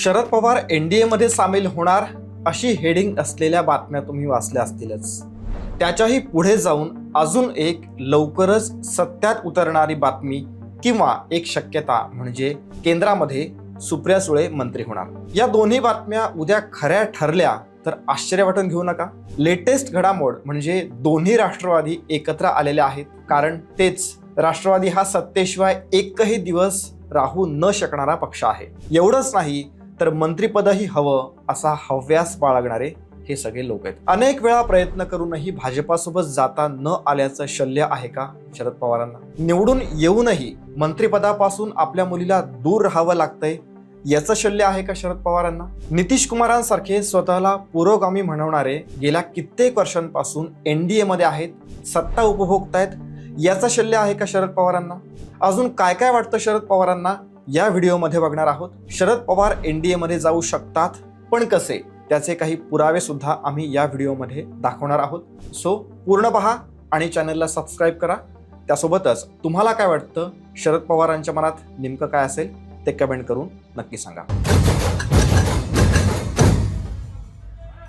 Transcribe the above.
Sharad Pawar NDA मध्ये सामील होणार अशी हेडिंग असलेल्या बातम्या तुम्ही वाचल्या असतीलच। त्याच्याही पुढे जाऊन अजून एक लवकरच सत्यात उतरणारी बातमी किंवा एक शक्यता म्हणजे केंद्रामध्ये सुप्रिया सुळे मंत्री होणार। या दोन्ही बातम्या उद्या खऱ्या ठरल्या तर आश्चर्य वाटून घेऊ नका। लेटेस्ट घडामोड म्हणजे दोन्ही राष्ट्रवादी एकत्र आलेले आहेत, कारण तेच राष्ट्रवादी हा सत्तेशिवाय एकही दिवस राहू न शकणारा पक्ष आहे। एवढंच नाही तर मंत्रिपदही हवं असा हव्यास बाळगणारे हे सगळे लोक आहेत। अनेक वेळा प्रयत्न करूनही भाजपासोबत जाता न आल्याचं शल्य आहे का शरद पवारांना? निवडून येऊनही मंत्रिपदापासून आपल्या मुलीला दूर राहावं लागतंय याचं शल्य आहे का शरद पवारांना? नितीश कुमारांसारखे स्वतःला पुरोगामी म्हणवणारे गेल्या कित्येक वर्षांपासून एनडीए मध्ये आहेत, सत्ता उपभोगतायत, याचं शल्य आहे का शरद पवारांना? अजून काय काय वाटतं शरद पवारांना या व्हिडिओमध्ये बघणार आहोत। शरद पवार एनडीए मध्ये जाऊ शकतात, पण कसे, त्याचे काही पुरावे सुद्धा आम्ही या व्हिडिओमध्ये दाखवणार आहोत। सो पूर्ण पहा आणि चॅनलला सबस्क्राईब करा। त्यासोबतच तुम्हाला काय वाटतं शरद पवारांच्या मनात नेमकं काय असेल ते कमेंट करून नक्की सांगा।